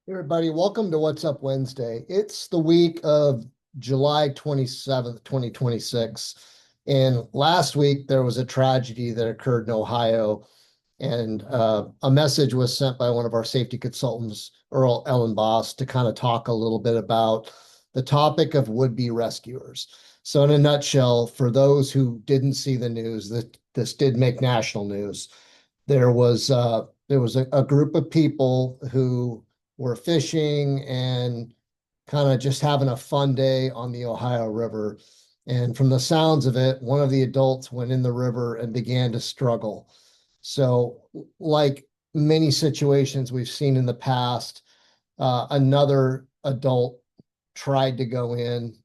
Hey, everybody, welcome to What's Up Wednesday. It's the week of July 27th, 2026. And last week, there was a tragedy that occurred in Ohio. And a message was sent by one of our safety consultants, Earl Ellen Boss, to kind of talk a little bit about the topic of would-be rescuers. So, in a nutshell, for those who didn't see the news, that this did make national news. There was a group of people who were fishing and kind of just having a fun day on the Ohio River. And from the sounds of it, one of the adults went in the river and began to struggle. So, like many situations we've seen in the past, another adult tried to go in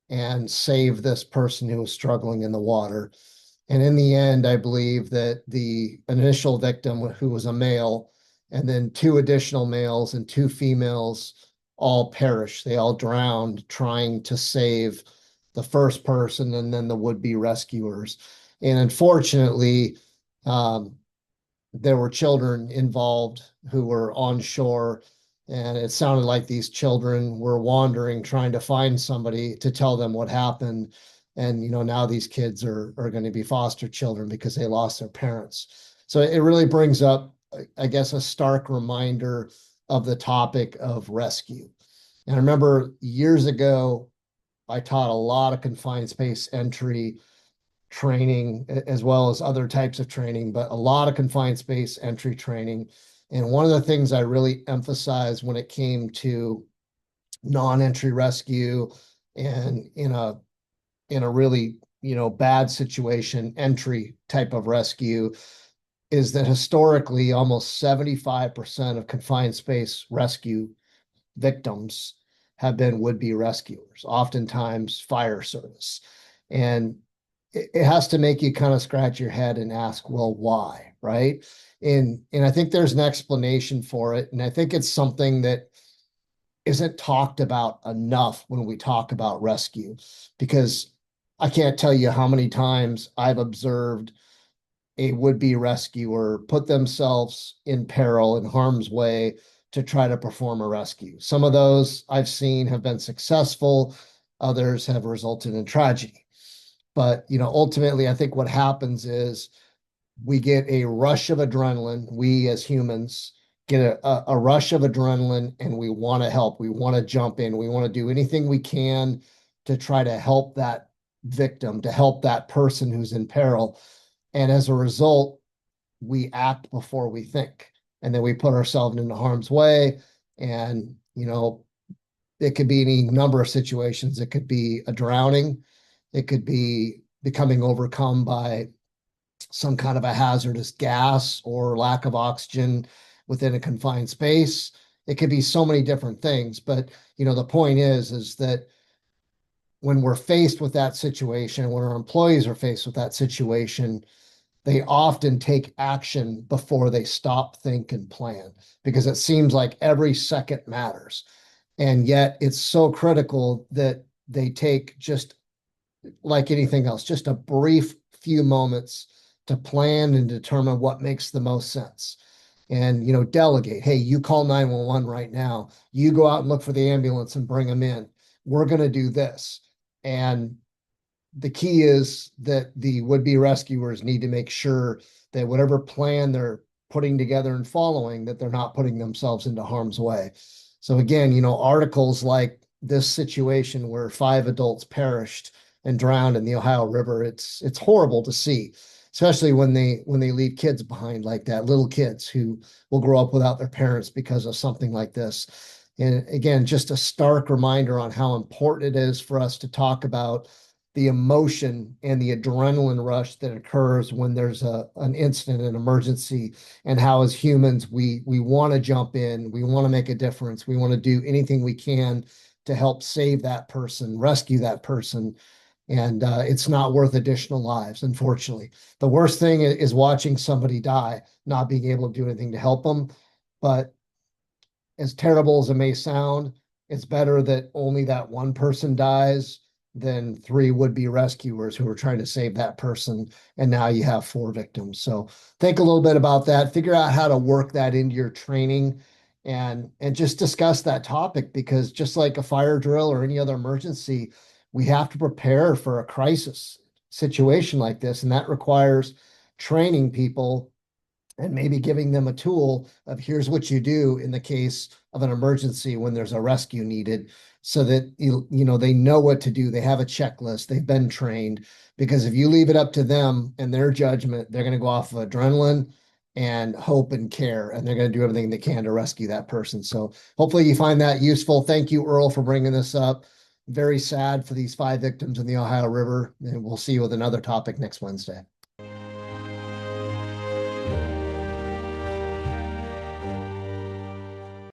and save this person who was struggling in the water. And in the end, I believe that the initial victim, who was a male, and then two additional males and two females all perished. They all drowned trying to save the first person and then the would-be rescuers. And unfortunately, um, there were children involved who were on shore, and it sounded like these children were wandering, trying to find somebody to tell them what happened. And now these kids are going to be foster children because they lost their parents. So it really brings up, I guess, a stark reminder of the topic of rescue. And I remember years ago, I taught a lot of confined space entry training as well as other types of training, but a lot of confined space entry training. And one of the things I really emphasized when it came to non-entry rescue and in a really bad situation entry type of rescue is that historically almost 75% of confined space rescue victims have been would-be rescuers, oftentimes fire service. And it has to make you kind of scratch your head and ask, well, why, right? And I think there's an explanation for it. And I think it's something that isn't talked about enough when we talk about rescue, because I can't tell you how many times I've observed a would-be rescuer put themselves in peril, in harm's way, to try to perform a rescue. Some of those I've seen have been successful, others have resulted in tragedy. But ultimately, I think what happens is we get a rush of adrenaline. We as humans get a rush of adrenaline, and we want to help. We want to jump in. We want to do anything we can to try to help that victim, to help that person who's in peril. And as a result, we act before we think. And then we put ourselves into harm's way. And, it could be any number of situations. It could be a drowning. It could be becoming overcome by some kind of a hazardous gas or lack of oxygen within a confined space. It could be so many different things. But, the point is that when we're faced with that situation, when our employees are faced with that situation, they often take action before they stop, think, and plan, because it seems like every second matters. And yet it's so critical that they take, just like anything else, just a brief few moments to plan and determine what makes the most sense. And, delegate. Hey, you call 911 right now. You go out and look for the ambulance and bring them in. We're going to do this. And the key is that the would-be rescuers need to make sure that whatever plan they're putting together and following, that they're not putting themselves into harm's way. So again, articles like this situation where 5 adults perished and drowned in the Ohio River, it's horrible to see, especially when they leave kids behind like that, little kids who will grow up without their parents because of something like this. And again, just a stark reminder on how important it is for us to talk about the emotion and the adrenaline rush that occurs when there's an incident, an emergency, and how as humans we want to jump in, we want to make a difference, we want to do anything we can to help save that person, rescue that person. And it's not worth additional lives, unfortunately. The worst thing is watching somebody die, not being able to do anything to help them. But as terrible as it may sound, it's better that only that one person dies than 3 would-be rescuers who are trying to save that person. And now you have 4 victims. So think a little bit about that, figure out how to work that into your training. and just discuss that topic, because just like a fire drill or any other emergency, we have to prepare for a crisis situation like this. And that requires training people and maybe giving them a tool of here's what you do in the case of an emergency when there's a rescue needed, so that they know what to do. They have a checklist, they've been trained. Because if you leave it up to them and their judgment, they're going to go off of adrenaline and hope and care, and they're going to do everything they can to rescue that person. So hopefully you find that useful. Thank you, Earl, for bringing this up. Very sad for these 5 victims in the Ohio River, and we'll see you with another topic next Wednesday.